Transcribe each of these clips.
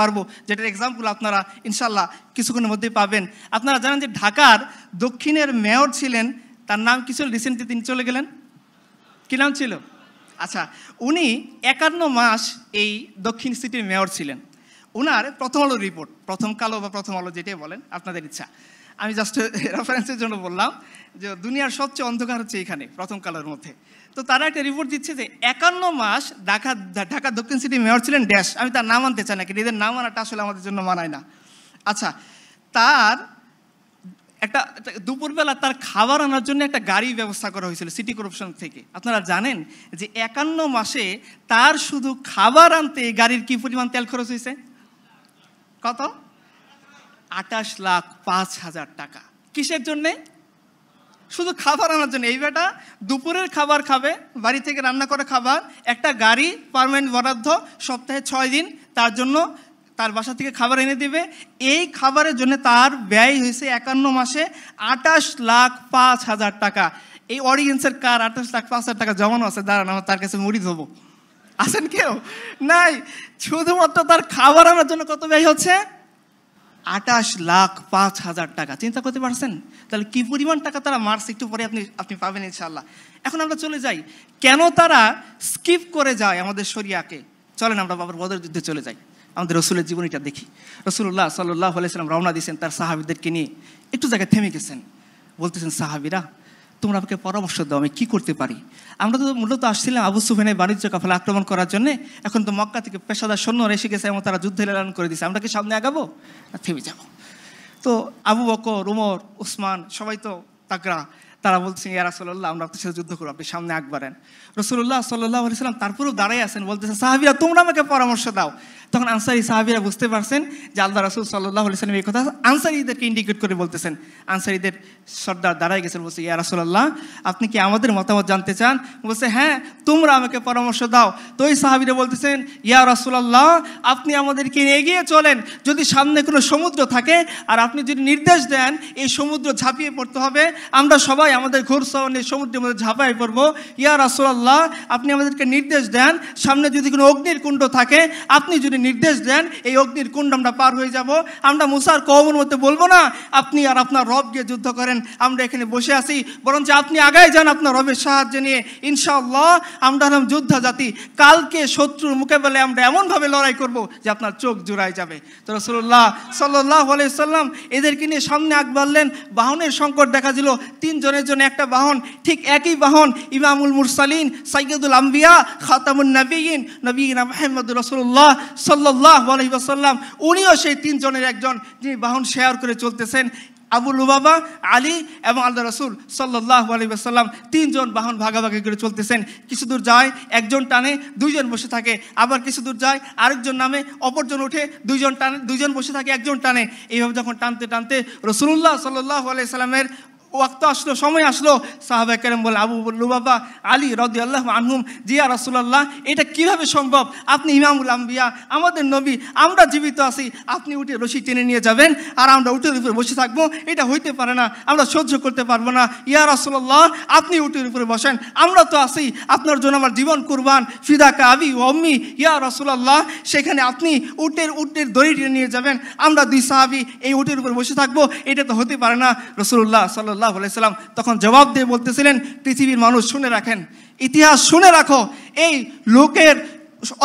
পারবো, যেটার এক্সাম্পল আপনারা ইনশাল্লাহ কিছুক্ষণের মধ্যেই পাবেন। আপনারা জানেন যে ঢাকার দক্ষিণের মেয়র ছিলেন, তার নাম কি ছিল? রিসেন্টলি তিনি চলে গেলেন, কী নাম ছিল? আচ্ছা, উনি 51 মাস এই দক্ষিণ সিটির মেয়র ছিলেন। ওনার প্রথম আলো রিপোর্ট, প্রথম কালো বা প্রথম আলো যেটাই বলেন আপনাদের ইচ্ছা, আমি জাস্ট রেফারেন্সের জন্য বললাম যে দুনিয়ার সবচেয়ে অন্ধকার হচ্ছে এখানে প্রথম কালোর মধ্যে। তো তারা একটা রিপোর্ট দিচ্ছে যে 51 মাস ঢাকা দক্ষিণ সিটি মেয়র ছিলেন ড্যাশ, আমি তার নাম আনতে চাই না, কিন্তু এদের নাম আনাটা আসলে আমাদের জন্য মানায় না। আচ্ছা, তার একটা দুপুরবেলা তার খাবার আনার জন্য একটা গাড়ি ব্যবস্থা করা হয়েছিল সিটি কর্পোরেশন থেকে। আপনারা জানেন যে 51 মাসে তার শুধু খাবার আনতে গাড়ির কি পরিমাণ তেল খরচ হয়েছে? কত? 28,05,000 টাকা। কিসের জন্যে? শুধু খাবার আনার জন্য। এই বেটা দুপুরের খাবার খাবে, বাড়ি থেকে রান্না করে খাবার, একটা গাড়ি পার্মানেন্ট বরাদ্দ, সপ্তাহে 6 দিন তার জন্য তার বাসা থেকে খাবার এনে দেবে। এই খাবারের জন্য তার ব্যয় হয়েছে 51 মাসে 28,05,000 টাকা। এই অডিয়েন্সের কার 28,05,000 টাকা জমানো আছে? দাঁড়ান, আমার তার কাছে মুড়ি ধোবো। আছেন কেউ? নাই। শুধুমাত্র তার খাবার আনার জন্য কত ব্যয় হচ্ছে? 28,05,000 টাকা। চিন্তা করতে পারছেন তাহলে কি পরিমাণ টাকা তারা মারছে? একটু পরে আপনি পাবেন ইনশাআল্লাহ। এখন আমরা চলে যাই, কেন তারা স্কিপ করে যায় আমাদের শরিয়াকে। চলেন আমরা বাবার বদর যুদ্ধে চলে যাই, আমাদের রসুলের জীবনীটা দেখি। রসুল্লাহ সাল্লাল্লাহু আলাইহি সাল্লাম রওনা দিয়েছেন তার সাহাবীদেরকে নিয়ে। একটু জায়গায় থেমে গেছেন, বলতেছেন, সাহাবীরা তোমরা আমাকে পরামর্শ দাও, আমি কী করতে পারি? আমরা তো মূলত আসছিলাম আবু সুফিয়ানের বাণিজ্য কাফেলা আক্রমণ করার জন্যে। এখন তো মক্কা থেকে পেশাদার সৈন্য এসে গেছে এবং তারা যুদ্ধের এলান করে দিয়েছে। আমরা কি সামনে আগাবো না থেমে যাবো? তো আবু বকর, উমর, উসমান সবাই তো তাকড়া। তারা বলছেন, ইয়া রাসূলুল্লাহ আমরা আপনার সাথে যুদ্ধ করবো, আপনি সামনে আগবাড়েন। রাসূলুল্লাহ সাল্লাল্লাহু আলাইহি সাল্লাম তারপরেও দাঁড়াই আছেন, বলতেছেন, সাহাবীরা তোমরা আমাকে পরামর্শ দাও। তখন আনসারী সাহাবীরা বুঝতে পারছেন যে আল্লাহ রাসূল সাল্লাল্লাহু আলাইহি সাল্লাম এই কথা আনসারীদেরকে ইন্ডিকেট করে বলতেছেন। আনসারীদের সর্দার দাঁড়াই গেছেন, বলছে, ইয়া রাসূলুল্লাহ আপনি কি আমাদের মতামত জানতে চান? বলছে, হ্যাঁ তোমরা আমাকে পরামর্শ দাও। তো ওই সাহাবীরা বলতেছেন, ইয়া রাসূলুল্লাহ আপনি আমাদেরকে এগিয়ে চলেন, যদি সামনে কোনো সমুদ্র থাকে আর আপনি যদি নির্দেশ দেন এই সমুদ্র ঝাঁপিয়ে পড়তে হবে, আমরা সবাই আমাদের ঘোড়সওয়ার সমুদ্রের মধ্যে ঝাঁপাই পড়বো। ইয়া রাসূলুল্লাহ আপনি আমাদেরকে নির্দেশ দেন, সামনে যদি কোনো অগ্নির কুণ্ড থাকে আপনি যদি নির্দেশ দেন এই অগ্নির কুণ্ড আমরা পার হয়ে যাব। আমরা মুসার কওমের মধ্যে বলবো না আপনি আর আপনার রব গিয়ে যুদ্ধ করেন, আমরা এখানে বসে আছি, বরঞ্চ আপনি আগায় যান আপনার রবের সাহায্য নিয়ে। ইনশাআল্লাহ আমরা হলাম যোদ্ধা জাতি, কালকে শত্রুর মোকাবেলায় আমরা এমনভাবে লড়াই করব যে আপনার চোখ জুড়াই যাবে। তো রাসূলুল্লাহ সাল্লাল্লাহু আলাইহি সাল্লাম এদেরকে নিয়ে সামনে আগ বাড়লেন। বাহনের সংকট দেখা দিল, 3 জনের জন্য একটা বাহন। ঠিক একই বাহন ইমামুল মুরসালিন, সাইয়্যিদুল আম্বিয়া, খাতামুন নবিয়্যিন, নবীনা মুহাম্মদুর রাসূলুল্লাহ সাল্লাল্লাহু আলাইহি ওয়াসাল্লাম, উনিও সেই 3 জনের একজন, যিনি বাহন শেয়ার করে চলতেছেন। আবু লুবাবা, আলী এবং আল্লাহ রাসূল সাল্লাল্লাহু আলাইহি ওয়াসাল্লাম 3 জন বাহন ভাগাভাগি করে চলতেছেন। কিছু দূর যায় একজন টানে, 2 জন বসে থাকে, আবার কিছু দূর যায় আরেকজন নামে, অপরজন ওঠে, 2 জন টানে, 2 জন বসে থাকে, একজন টানে। এইভাবে যখন টানতে টানতে রাসূলুল্লাহ সাল্লাল্লাহু আলাইহি সাল্লামের ওয়াক্ত আসলো, সময় আসলো, সাহাবায়ে কেরাম বলে, আবু লুবাবা, আলী রাদিয়াল্লাহু আনহুম, জি ইয়া রাসূলুল্লাহ এটা কিভাবে সম্ভব? আপনি ইমামুল আম্বিয়া, আমাদের নবী, আমরা জীবিত আছি, আপনি উঠে রশি টেনে নিয়ে যাবেন আর আমরা উটের উপরে বসে থাকবো? এটা হইতে পারে না, আমরা সহ্য করতে পারবো না। ইয়া রাসূলুল্লাহ আপনি উটের উপরে বসেন, আমরা তো আছি, আপনার জন্য আমার জীবন কুরবান, ফিদাকা আবি ওয়া উম্মি। ইয়া রাসূলুল্লাহ সেখানে আপনি উটের দড়ি টেনে নিয়ে যাবেন, আমরা 2 সাহাবী এই উটের উপরে বসে থাকবো? এটা তো হতে পারে না। রাসূলুল্লাহ সাল্লাল্লাহু আলাইহি সাল্লাম তখন জবাব দিয়ে বলতেছিলেন, পৃথিবীর মানুষ শুনে রাখেন, ইতিহাস শুনে রাখো, এই লোকের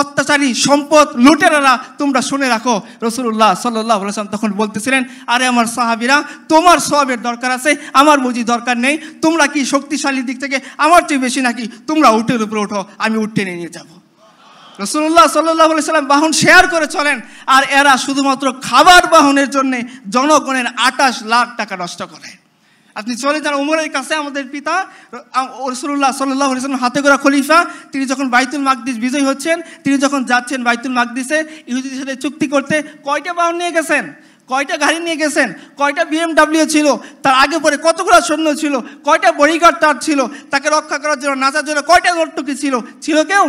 অত্যাচারী সম্পদ লুটেরারা তোমরা শুনে রাখো। রাসূলুল্লাহ সাল্লাল্লাহু আলাইহি সাল্লাম তখন বলতেছিলেন, আরে আমার সাহাবীরা তোমার সওয়াবের দরকার আছে, আমার বুঝি দরকার নেই? তোমরা কি শক্তিশালী দিক থেকে আমার চেয়ে বেশি নাকি? তোমরা উটের উপরে ওঠো, আমি উট টেনে নিয়ে যাবো। রাসূলুল্লাহ সাল্লাল্লাহু আলাইহি সাল্লাম বাহন শেয়ার করে চলেন, আর এরা শুধুমাত্র খাবার বাহনের জন্য জনগণের 28 লাখ টাকা নষ্ট করে। আপনি চলে যান উমরের কাছে, আমাদের পিতা রাসূলুল্লাহ সাল্লাল্লাহু আলাইহি সাল্লাম হাতে গড়া খলিফা, তিনি যখন বাইতুল মাকদিস বিজয় হচ্ছেন, তিনি যখন যাচ্ছেন বাইতুল মাকদিসে ইহুদিদের সাথে চুক্তি করতে, কয়টা বাহন নিয়ে গেছেন? কয়টা গাড়ি নিয়ে গেছেন? কয়টা BMW ছিল? তার আগে পরে কতগুলো সৈন্য ছিল? কয়টা বডিগার্ড তার ছিল? তাকে রক্ষা করার জন্য, নাচার জন্য কয়টা নর্তকী ছিল? ছিল কেউ?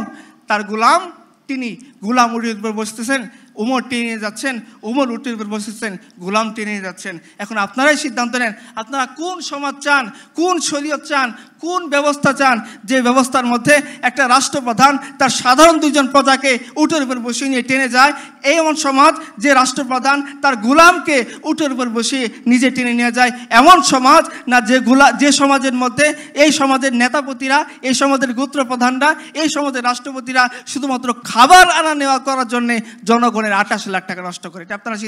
তার গোলাম, তিনি গোলাম উটের উপর বসতেছেন, উমর টেনে নিয়ে যাচ্ছেন, উমর উটের উপর বসেছেন, গোলাম টেনে নিয়ে যাচ্ছেন। এখন আপনারাই সিদ্ধান্ত নেন, আপনারা কোন সমাজ চান, কোন শরীয়ত চান, কোন ব্যবস্থা চান, যে ব্যবস্থার মধ্যে একটা রাষ্ট্রপ্রধান তার সাধারণ দুইজন প্রজাকে উটের উপর বসিয়ে নিয়ে টেনে যায়, এই এমন সমাজ যে রাষ্ট্রপ্রধান তার গোলামকে উটের উপর বসিয়ে নিজে টেনে নিয়ে যায়, এমন সমাজ না যে সমাজের মধ্যে এই সমাজের নেতাপতিরা, এই সমাজের গোত্রপ্রধানরা, এই সমাজের রাষ্ট্রপতিরা শুধুমাত্র খাবার আনা নেওয়া করার জন্যে জনগণের 28 লাখ টাকা নষ্ট করে। এটা আপনারা